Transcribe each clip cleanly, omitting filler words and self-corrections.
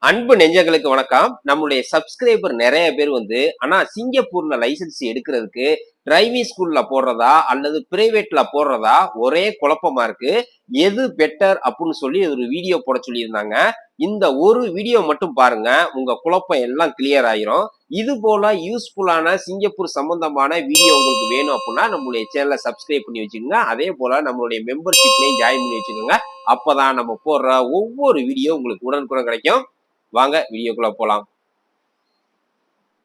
அன்பு நெஞ்சங்களுக்கு வணக்கம். நம்மளுடைய சப்ஸ்கிரைபர் நிறைய பேர் ஆனா சிங்கப்பூர்ல லைசன்ஸ் எடுக்கிறதுக்கு டிரைவிங் ஸ்கூல்ல போடுறதா அல்லது பிரைவேட்ல போடுறதா ஒரே குழப்பமா இருக்கு. எது பெட்டர் அப்படின்னு சொல்லி ஒரு வீடியோ போட சொல்லியிருந்தாங்க. இந்த ஒரு வீடியோ மட்டும் பாருங்க, உங்க குழப்பம் எல்லாம் கிளியர் ஆயிரும். இது போல யூஸ்ஃபுல்லான சிங்கப்பூர் சம்பந்தமான வீடியோ உங்களுக்கு வேணும் அப்படின்னா நம்மளுடைய சேனலை சப்ஸ்கிரைப் பண்ணி வச்சுக்கோங்க. அதே போல நம்மளுடைய மெம்பர்ஷிப்லையும் ஜாயின் பண்ணி வச்சுக்கோங்க. அப்பதான் நம்ம போடுற ஒவ்வொரு வீடியோ உங்களுக்கு உடனுக்குடன் கிடைக்கும். வாங்க வீடியோக்குள்ள போலாம்.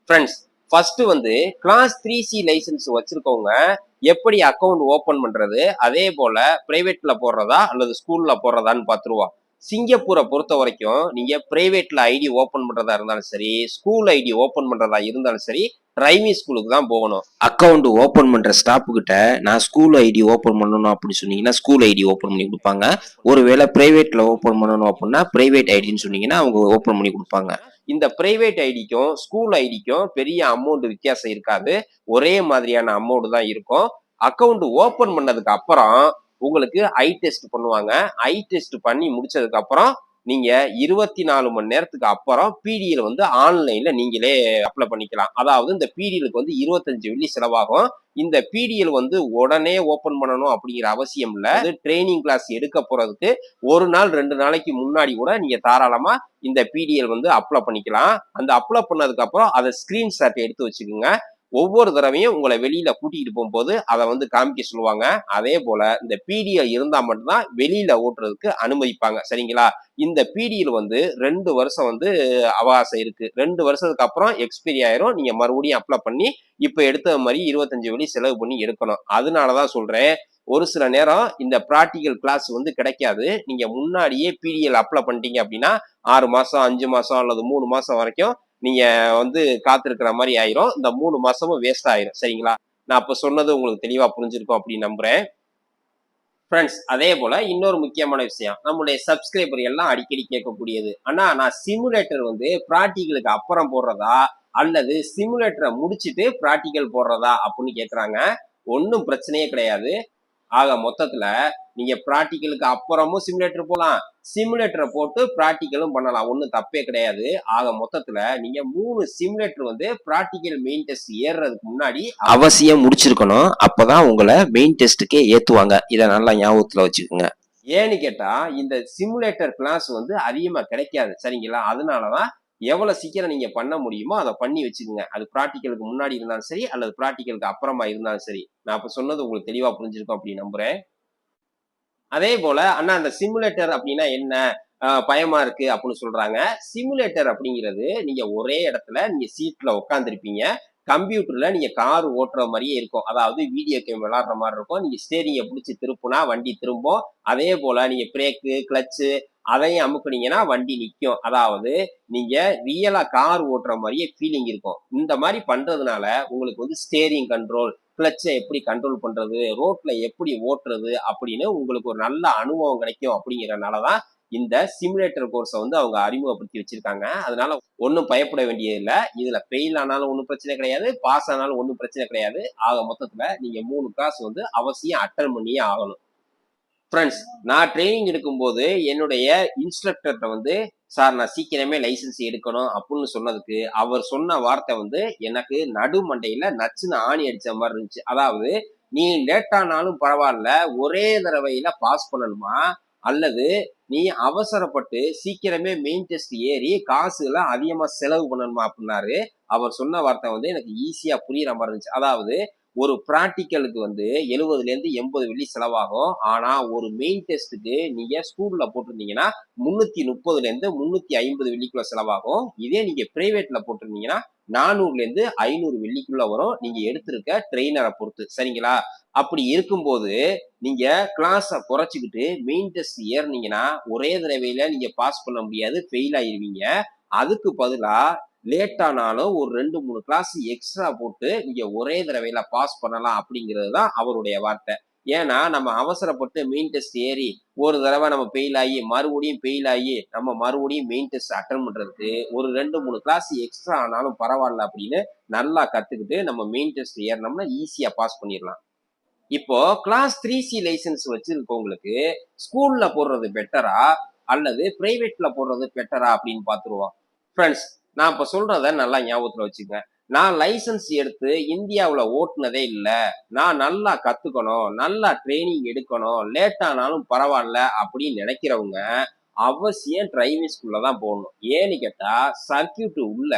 Friends, first class 3C licence வச்சிருக்கவங்க எப்படி அக்கவுண்ட் ஓபன் பண்றது, அதே போல பிரைவேட்ல போடுறதா அல்லது ஸ்கூல்ல போடுறதான்னு பார்த்துருவோம். சிங்கப்பூரை பொறுத்த வரைக்கும் நீங்க பிரைவேட்ல ஐடி ஓபன் பண்றதா இருந்தாலும் சரி, ஸ்கூல் ஐடி ஓபன் பண்றதா இருந்தாலும் சரி, டிரைவிங் ஸ்கூலுக்கு தான் போகணும். அக்கவுண்ட் ஓபன் பண்ற ஸ்டாஃப் கிட்ட நான் ஸ்கூல் ஐடி ஓபன் பண்ணணும் அப்படின்னு சொன்னீங்கன்னா ஸ்கூல் ஐடி ஓபன் பண்ணி கொடுப்பாங்க. ஒருவேளை பிரைவேட்ல ஓபன் பண்ணணும் அப்படின்னா பிரைவேட் ஐடின்னு சொன்னீங்கன்னா அவங்க ஓபன் பண்ணி கொடுப்பாங்க. இந்த பிரைவேட் ஐடிக்கும் ஸ்கூல் ஐடிக்கும் பெரிய அமௌண்ட் வித்தியாசம் இருக்காது. ஒரே மாதிரியான அமௌண்ட் தான் இருக்கும். அக்கவுண்ட் ஓபன் பண்ணதுக்கு அப்புறம் உங்களுக்கு ஐ டெஸ்ட் பண்ணுவாங்க. ஐ டெஸ்ட் பண்ணி முடிச்சதுக்கு அப்புறம் நீங்க 24 மணி நேரத்துக்கு அப்புறம் பிடிஎல் ஆன்லைன்ல நீங்களே அப்ளை பண்ணிக்கலாம். அதாவது இந்த பிடிஎலுக்கு 25 வெள்ளி செலவாகும். இந்த பிடிஎல் உடனே ஓபன் பண்ணணும் அப்படிங்கிற அவசியம் இல்ல. ட்ரைனிங் கிளாஸ் எடுக்க போறதுக்கு ஒரு நாள் 2 நாளைக்கு முன்னாடி கூட நீங்க தாராளமா இந்த பிடிஎல் அப்ளை பண்ணிக்கலாம். அந்த அப்ளை பண்ணதுக்கு அப்புறம் அதை ஸ்கிரீன்ஷாட் எடுத்து வச்சுக்கோங்க. ஒவ்வொரு தடவையும் உங்களை வெளியில கூட்டிகிட்டு போகும்போது அதை காமிக்க சொல்லுவாங்க. அதே போல இந்த பிடிஎல் இருந்தா மட்டும்தான் வெளியில ஓட்டுறதுக்கு அனுமதிப்பாங்க. சரிங்களா? இந்த பிடிஎல் 2 வருஷம் அவகாசம் இருக்கு. 2 வருஷத்துக்கு அப்புறம் எக்ஸ்பைரி ஆயிரும். நீங்க மறுபடியும் அப்ளை பண்ணி இப்ப எடுத்த மாதிரி 25 வெள்ளி செலவு பண்ணி எடுக்கணும். அதனாலதான் சொல்றேன், ஒரு சில நேரம் இந்த பிராக்டிகல் கிளாஸ் கிடைக்காது. நீங்க முன்னாடியே பிடிஎல் அப்ளை பண்ணிட்டீங்க அப்படின்னா 6 மாசம் 5 மாசம் அல்லது 3 மாசம் வரைக்கும் நீங்க காத்திருக்கிற மாதிரி ஆயிரும். இந்த 3 மாசமும் வேஸ்ட் ஆயிரும். சரிங்களா? நான் அப்ப சொன்னது உங்களுக்கு தெளிவா புரிஞ்சிருக்கும் அப்படின்னு நம்புறேன். ஃப்ரெண்ட்ஸ், அதே போல இன்னொரு முக்கியமான விஷயம், நம்மளுடைய சப்ஸ்கிரைபர் எல்லாம் அடிக்கடி கேட்கக்கூடியது, ஆனா நான் சிமுலேட்டர் பிராக்டிகலுக்கு அப்புறம் போடுறதா அல்லது சிமுலேட்டரை முடிச்சுட்டு பிராக்டிகல் போடுறதா அப்படின்னு கேட்கறாங்க. ஒன்றும் பிரச்சனையே கிடையாது. ஆக மொத்தத்துல நீங்க பிராக்டிகலுக்கு அப்புறமும் சிமுலேட்டர் போகலாம், சிமுலேட்டரை போட்டு பிராக்டிகலும் பண்ணலாம். ஒன்றும் தப்பே கிடையாது. ஆக மொத்தத்துல நீங்க 3 சிமுலேட்டர் பிராக்டிகல் மெயின் டெஸ்ட் ஏறுறதுக்கு முன்னாடி அவசியம் முடிச்சிருக்கணும். அப்பதான் உங்களை மெயின் டெஸ்ட்டுக்கே ஏத்துவாங்க. இதை நல்லா ஞாபகத்துல வச்சுக்கோங்க. ஏன்னு கேட்டா இந்த சிமுலேட்டர் கிளாஸ் அதிகமா கிடைக்காது. சரிங்களா? அதனாலதான் எவ்வளவு சீக்கிரம் நீங்க பண்ண முடியுமோ அதை பண்ணி வச்சுக்கோங்க. அது பிராக்டிகலுக்கு முன்னாடி இருந்தாலும் சரி அல்லது பிராக்டிகலுக்கு அப்புறமா இருந்தாலும் சரி. நான் இப்ப சொன்னது உங்களுக்கு தெளிவா புரிஞ்சிருக்கும் அப்படின்னு நம்புறேன். அதே போல அண்ணா அந்த சிமுலேட்டர் அப்படின்னா என்ன, பயமா இருக்கு அப்படின்னு சொல்றாங்க. சிமுலேட்டர் அப்படிங்கிறது நீங்க ஒரே இடத்துல நீங்க சீட்ல உட்காந்துருப்பீங்க. கம்ப்யூட்டர்ல நீங்க கார் ஓட்டுற மாதிரியே இருக்கும். அதாவது வீடியோ கேம் விளையாடுற மாதிரி இருக்கும். நீங்க ஸ்டேரிங்க பிடிச்சி திருப்புனா வண்டி திரும்பும். அதே போல நீங்க பிரேக்கு கிளச்சு அதையும் அமுக்குனீங்கன்னா வண்டி நிற்கும். அதாவது நீங்க ரியலா கார் ஓட்டுற மாதிரியே ஃபீலிங் இருக்கும். இந்த மாதிரி பண்றதுனால உங்களுக்கு ஸ்டேரிங் கண்ட்ரோல், கிளச்சை எப்படி கண்ட்ரோல் பண்றது, ரோட்ல எப்படி ஓட்டுறது அப்படின்னு உங்களுக்கு ஒரு நல்ல அனுபவம் கிடைக்கும். அப்படிங்கறதுனாலதான் இந்த சிமுலேட்டர் கோர்ஸை அவங்க அறிமுகப்படுத்தி வச்சிருக்காங்க. அதனால ஒன்றும் பயப்பட வேண்டியது இல்லை. இதுல ஃபெயில் ஆனாலும் ஒன்றும் பிரச்சனை கிடையாது, பாஸ் ஆனாலும் ஒன்றும் பிரச்சனை கிடையாது. ஆக மொத்தத்துல நீங்க 3 கிளாஸ் அவசியம் அட்டன் பண்ணியே ஆகணும். ஃப்ரெண்ட்ஸ், நான் ட்ரைனிங் எடுக்கும்போது என்னுடைய இன்ஸ்ட்ரக்டர்கிட்ட சார் நான் சீக்கிரமே லைசன்ஸ் எடுக்கணும் அப்படின்னு சொன்னதுக்கு அவர் சொன்ன வார்த்தை எனக்கு நடுமண்டையில நச்சுன்னு ஆணி அடிச்ச மாதிரி இருந்துச்சு. அதாவது நீ லேட்டானாலும் பரவாயில்ல, ஒரே தடவையில பாஸ் பண்ணணுமா அல்லது நீ அவசரப்பட்டு சீக்கிரமே மெயின் டெஸ்ட் ஏறி காசு எல்லாம் அதிகமா செலவு பண்ணணுமா அப்படின்னாரு. அவர் சொன்ன வார்த்தை எனக்கு ஈஸியா புரியுற மாதிரி இருந்துச்சு. அதாவது ஒரு பிராக்டிக்கலுக்கு 70 இருந்து 80 வெள்ளி செலவாகும். ஆனா ஒரு மெயின் டெஸ்ட்டுக்கு நீங்க ஸ்கூல்ல போட்டிருந்தீங்கன்னா 330 இருந்து 350 வெள்ளிக்குள்ள செலவாகும். இதே நீங்க பிரைவேட்ல போட்டிருந்தீங்கன்னா 400 இருந்து 500 வெள்ளிக்குள்ள வரும், நீங்க எடுத்திருக்க ட்ரெயினரை பொறுத்து. சரிங்களா? அப்படி இருக்கும்போது நீங்க கிளாஸ குறைச்சிக்கிட்டு மெயின் டெஸ்ட் ஏறினீங்கன்னா ஒரே தடவையில நீங்க பாஸ் பண்ண முடியாது, ஃபெயில் ஆயிருவீங்க. அதுக்கு பதிலா லேட் ஆனாலும் ஒரு 2-3 கிளாஸ் எக்ஸ்ட்ரா போட்டு நீங்க ஒரே தடவையில பாஸ் பண்ணலாம் அப்படிங்கிறது தான் அவருடைய வார்த்தை. ஏன்னா நம்ம அவசரப்பட்டு மெயின் டெஸ்ட் ஏறி ஒரு தடவை நம்ம ஃபெயில் ஆகி மறுபடியும் ஃபெயில் ஆகி நம்ம மறுபடியும் மெயின் டெஸ்ட் அட்டன் பண்றதுக்கு ஒரு 2-3 கிளாஸ் எக்ஸ்ட்ரா ஆனாலும் பரவாயில்ல அப்படின்னு நல்லா கத்துக்கிட்டு நம்ம மெயின் டெஸ்ட் ஏறினோம்னா ஈஸியா பாஸ் பண்ணிடலாம். இப்போ கிளாஸ் 3C லைசன்ஸ் வச்சிருக்கவங்களுக்கு ஸ்கூல்ல போடுறது பெட்டரா அல்லது பிரைவேட்ல போடுறது பெட்டரா அப்படின்னு பார்த்துருவோம். ஃப்ரெண்ட்ஸ், நான் இப்ப சொல்றத நல்லா ஞாபகத்துல வச்சுக்கங்க. நான் லைசன்ஸ் எடுத்து இந்தியாவுல ஓட்டுனதே இல்ல. நான் நல்லா கத்துக்கணும், நல்லா ட்ரைனிங் எடுக்கணும், லேட் ஆனாலும் பரவாயில்ல அப்படின்னு நினைக்கிறவங்க அவசியம் டிரைவிங் ஸ்கூல்ல தான் போகணும். ஏன்னு கேட்டா சர்க்கியூட் உள்ள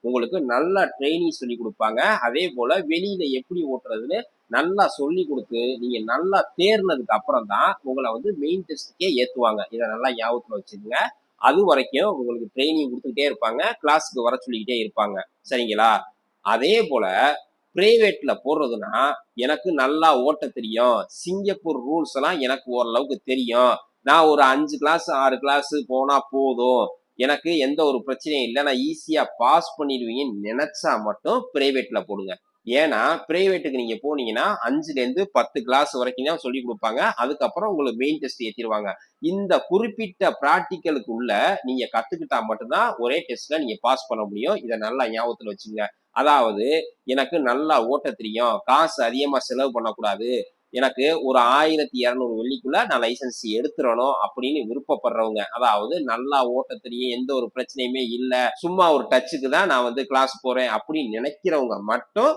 உங்களுக்கு நல்லா ட்ரைனிங் சொல்லி கொடுப்பாங்க. அதே போல வெளியில எப்படி ஓட்டுறதுன்னு நல்லா சொல்லி கொடுத்து நீங்க நல்லா தேர்னதுக்கு அப்புறம் தான் உங்களை வந்து மெயின் டெஸ்ட்டுக்கே ஏத்துவாங்க. இதை நல்லா ஞாபகத்துல வச்சுக்கோங்க. அது வரைக்கும் உங்களுக்கு ட்ரைனிங் கொடுத்துக்கிட்டே இருப்பாங்க, கிளாஸுக்கு வர சொல்லிக்கிட்டே இருப்பாங்க. சரிங்களா? அதே போல பிரைவேட்ல போடுறதுன்னா எனக்கு நல்லா ஓட்ட தெரியும், சிங்கப்பூர் ரூல்ஸ் எல்லாம் எனக்கு ஓரளவுக்கு தெரியும், நான் ஒரு 5 கிளாஸ் 6 கிளாஸ் போனா போதும், எனக்கு எந்த ஒரு பிரச்சனையும் இல்லை, நான் ஈஸியா பாஸ் பண்ணிடுவீங்கன்னு நினைச்சா மட்டும் பிரைவேட்ல போடுங்க. ஏன்னா பிரைவேட்டுக்கு நீங்க போனீங்கன்னா 5ல இருந்து 10 கிளாஸ் வரைக்கும் தான் சொல்லி கொடுப்பாங்க. அதுக்கப்புறம் உங்களுக்கு மெயின் டெஸ்ட் ஏத்திடுவாங்க. இந்த குறிப்பிட்ட பிராக்டிக்கலுக்கு உள்ள நீங்க கத்துக்கிட்டா மட்டும்தான் ஒரே டெஸ்ட்ல நீங்க பாஸ் பண்ண முடியும். இதை நல்லா ஞாபகத்துல வச்சுங்க. அதாவது எனக்கு நல்லா ஓட்ட தெரியும், காசு அதிகமா செலவு பண்ணக்கூடாது, எனக்கு ஒரு 1200 வெள்ளிக்குள்ள நான் லைசன்ஸ் எடுத்துறணும் அப்படின்னு விருப்பப்படுறவங்க, அதாவது நல்லா ஓட்ட தெரியும், எந்த ஒரு பிரச்சனையுமே இல்ல, சும்மா ஒரு டச்சுக்கு தான் நான் வந்து கிளாஸ் போறேன் அப்படின்னு நினைக்கிறவங்க மட்டும்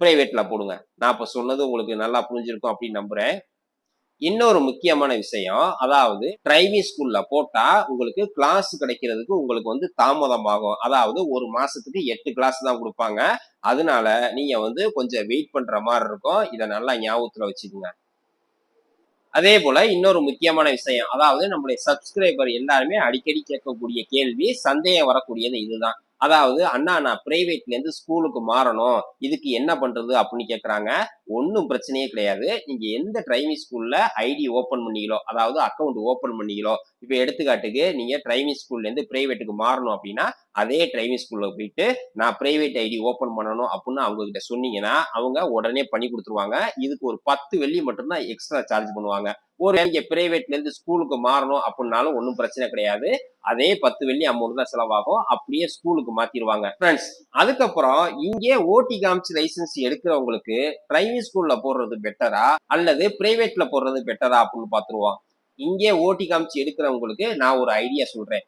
பிரைவேட்ல போடுங்க. நான் இப்ப சொன்னது உங்களுக்கு நல்லா புரிஞ்சிருக்கும் அப்படின்னு நம்புறேன். இன்னொரு முக்கியமான விஷயம், அதாவது டிரைவிங் ஸ்கூல்ல போட்டா உங்களுக்கு கிளாஸ் கிடைக்கிறதுக்கு உங்களுக்கு வந்து தாமதமாகும். அதாவது ஒரு மாசத்துக்கு 8 கிளாஸ் தான் கொடுப்பாங்க. அதனால நீங்க வந்து கொஞ்சம் வெயிட் பண்ற மாதிரி இருக்கும். இதை நல்லா ஞாபகத்துல வச்சுக்கோங்க. அதே போல இன்னொரு முக்கியமான விஷயம், அதாவது நம்முடைய சப்ஸ்கிரைபர் எல்லாருமே அடிக்கடி கேட்கக்கூடிய கேள்வி, சந்தேகம் வரக்கூடியது இதுதான். அதாவது அண்ணா நான் பிரைவேட்ல இருந்து ஸ்கூலுக்கு மாறணும், இதுக்கு என்ன பண்றது அப்படின்னு கேட்கறாங்க. ஒன்றும் பிரச்சனையே கிடையாது. நீங்க எந்த டிரைவிங் ஸ்கூல்ல ஐடி ஓபன் பண்ணீங்களோ, அதாவது அக்கௌண்ட் ஓபன் பண்ணீங்களோ, இப்ப எடுத்துக்காட்டுக்கு நீங்க டிரைவிங் ஸ்கூல்ல இருந்து பிரைவேட்டுக்கு மாறணும் அப்படின்னா அதே டிரைவிங் ஸ்கூல்ல போயிட்டு நான் பிரைவேட் ஐடி ஓபன் பண்ணணும் அப்படின்னு அவங்க கிட்ட சொன்னீங்கன்னா அவங்க உடனே பண்ணி கொடுத்துருவாங்க. இதுக்கு ஒரு 10 வெள்ளி மட்டும்தான் எக்ஸ்ட்ரா சார்ஜ் பண்ணுவாங்க. ஒரு நீங்க பிரைவேட்ல இருந்து ஸ்கூலுக்கு மாறணும் அப்படின்னாலும் ஒன்றும் பிரச்சனை கிடையாது. அதே 10 வெள்ளி அமௌண்ட் தான் செலவாகும். அப்படியே ஸ்கூலுக்கு மாத்திடுவாங்க. ஃப்ரெண்ட்ஸ், அதுக்கப்புறம் இங்கே ஓட்டி காமிச்சு லைசன்ஸ் எடுக்கிறவங்களுக்கு டிரைவிங் ஸ்கூல்ல போடுறது பெட்டரா அல்லது பிரைவேட்ல போடுறது பெட்டரா அப்படின்னு பாத்துருவோம். இங்கே ஓட்டி காமிச்சு எடுக்கிறவங்களுக்கு நான் ஒரு ஐடியா சொல்றேன்.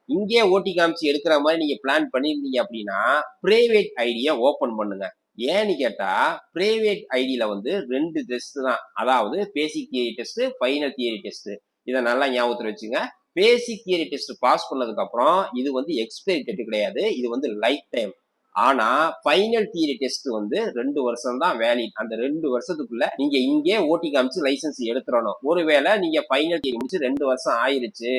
இங்கே ஓட்டி காமிச்சு எடுக்கிற மாதிரி நீங்க பிளான் பண்ணியிருந்தீங்க அப்படின்னா பிரைவேட் ஐடியா ஓபன் பண்ணுங்க. ஏன்னு கேட்டா பிரைவேட் ஐடியில வந்து 2 டெஸ்ட் தான், அதாவது பேசிக் theory test, final theory test. இதை நல்லா ஞாபகத்துல வச்சுங்க. பேசிக் தியரி டெஸ்ட் பாஸ் பண்ணதுக்கு அப்புறம் இது வந்து எக்ஸ்பைரி டேட் கிடையாது, இது வந்து லைஃப் டைம். ஆனா ஃபைனல் தியரி டெஸ்ட் வந்து 2 வருஷம் தான் வேலிட். அந்த 2 வருஷத்துக்குள்ள நீங்க இங்கே ஓட்டி காமிச்சு லைசன்ஸ் எடுத்துறணும். ஒருவேளை நீங்க ஃபைனல் தியரி முடிச்சு 2 வருஷம் ஆயிருச்சு,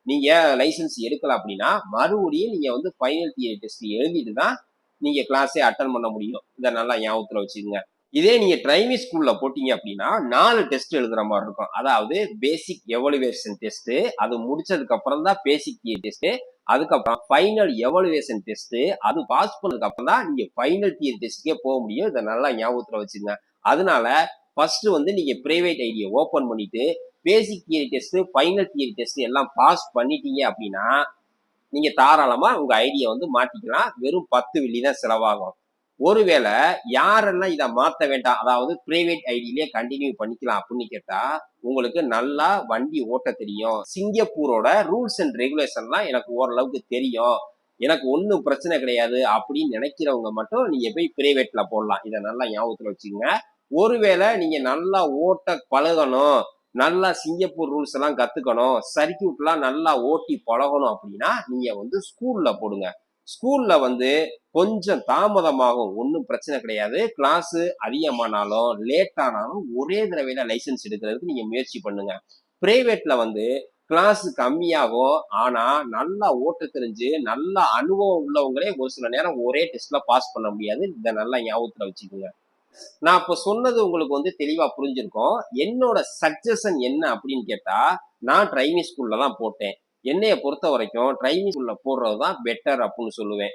நீங்க லைசன்ஸ் எடுக்கல அப்படின்னா மறுபடியும் நீங்க வந்து ஃபைனல் தியரி டெஸ்ட் எழுதிட்டு தான் நீங்க கிளாஸே அட்டன் பண்ண முடியும். இதை நல்லா ஞாபகத்துல வச்சுக்கோங்க. இதே நீங்க டிரைவிங் ஸ்கூல்ல போட்டீங்க அப்படின்னா 4 டெஸ்ட் எழுதுற மாதிரி இருக்கும். அதாவது பேசிக் எவலுவேஷன் டெஸ்ட், அது முடிச்சதுக்கு அப்புறம் தான் பேசிக் தியரி டெஸ்ட், அதுக்கப்புறம் ஃபைனல் எவலுவேஷன் டெஸ்ட், அது பாஸ் பண்ணதுக்கு அப்புறம் தான் நீங்க ஃபைனல் தியரி டெஸ்ட்கே போக முடியும். இதை நல்லா ஞாபகத்துல வச்சுங்க. அதனால ஃபர்ஸ்ட் வந்து நீங்க பிரைவேட் ஐடியை ஓபன் பண்ணிட்டு பேசிக் theory test, final theory test எல்லாம் பாஸ் பண்ணிட்டீங்க அப்படின்னா நீங்க தாராளமா உங்க ஐடியை வந்து மாத்திக்கலாம். வெறும் 10 வெள்ளி தான் செலவாகும். ஒருவேளை யாரெல்லாம் இதை மாத்த வேண்டாம், அதாவது பிரைவேட் ஐடியிலே கண்டினியூ பண்ணிக்கலாம் அப்படின்னு கேட்டா, உங்களுக்கு நல்லா வண்டி ஓட்ட தெரியும், சிங்கப்பூரோட ரூல்ஸ் அண்ட் ரெகுலேஷன்லாம் எனக்கு ஓரளவுக்கு தெரியும், எனக்கு ஒன்றும் பிரச்சனை கிடையாது அப்படின்னு நினைக்கிறவங்க மட்டும் நீங்க போய் பிரைவேட்ல போடலாம். இதை நல்லா ஞாபகத்துல வச்சுக்கோங்க. ஒருவேளை நீங்க நல்லா ஓட்ட பழகணும், நல்லா சிங்கப்பூர் ரூல்ஸ் எல்லாம் கத்துக்கணும், சர்க்கியூட்லாம் நல்லா ஓட்டி பழகணும் அப்படின்னா நீங்க வந்து ஸ்கூல்ல போடுங்க. ஸ்கூல்ல வந்து கொஞ்சம் தாமதமாகும், ஒன்றும் பிரச்சனை கிடையாது. கிளாஸ் அதிகமானாலும் லேட் ஆனாலும் ஒரே தடவையில லைசன்ஸ் எடுக்கிறதுக்கு நீங்க முயற்சி பண்ணுங்க. பிரைவேட்ல வந்து கிளாஸ் கம்மியாகும், ஆனா நல்லா ஓட்ட தெரிஞ்சு நல்ல அனுபவம் உள்ளவங்களே ஒரு சில நேரம் ஒரே டெஸ்ட்ல பாஸ் பண்ண முடியாது. இதை நல்லா ஞாபகத்துல வச்சுக்கோங்க. நான் இப்ப சொன்னது உங்களுக்கு வந்து தெளிவா புரிஞ்சிருக்கும். என்னோட சஜஷன் என்ன அப்படின்னு கேட்டா, நான் டிரைவிங் ஸ்கூல்ல தான் போட்டேன். என்னைய பொறுத்த வரைக்கும் டிரைவிங் ஸ்கூல்ல போடுறதுதான் பெட்டர் அப்படின்னு சொல்லுவேன்.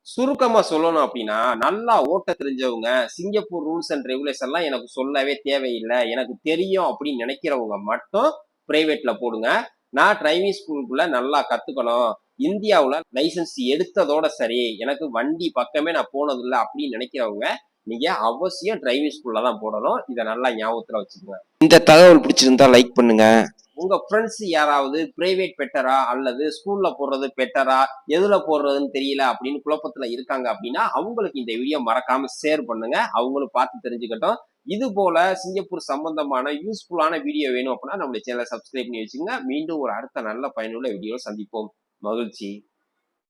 சுருக்கமா சொல்லணும் அப்படின்னா, நல்லா ஓட்ட தெரிஞ்சவங்க, சிங்கப்பூர் ரூல்ஸ் அண்ட் ரெகுலேஷன்லாம் எனக்கு சொல்லவே தேவையில்லை, எனக்கு தெரியும் அப்படின்னு நினைக்கிறவங்க மட்டும் பிரைவேட்ல போடுங்க. நான் டிரைவிங் ஸ்கூலுக்குள்ள நல்லா கத்துக்கணும், இந்தியாவுல லைசன்ஸ் எடுத்ததோட சரி, எனக்கு வண்டி பக்கமே நான் போனதில்லை அப்படின்னு நினைக்கிறவங்க நீங்க அவசியம் டிரைவிங் ஸ்கூல்ல தான் போடணும். இதை நல்லா ஞாபகத்துல வச்சுக்கோங்க. இந்த தகவல் பிடிச்சிருந்தா லைக் பண்ணுங்க, உங்க ஃப்ரெண்ட்ஸ் யாராவது பிரைவேட் பெட்டரா அல்லது ஸ்கூல்ல போடுறது பெட்டரா, எதுல போடுறதுன்னு தெரியல அப்படின்னு குழப்பத்துல இருக்காங்க அப்படின்னா, அவங்களுக்கு இந்த வீடியோ மறக்காம ஷேர் பண்ணுங்க. அவங்களும் பார்த்து தெரிஞ்சுக்கட்டும். இது போல சிங்கப்பூர் சம்பந்தமான யூஸ்ஃபுல்லான வீடியோ வேணும் அப்படின்னா நம்மளுடைய சேனலை சப்ஸ்கிரைப் பண்ணி வச்சுங்க. மீண்டும் ஒரு அடுத்த நல்ல பயனுள்ள வீடியோ சந்திப்போம். மகிழ்ச்சி.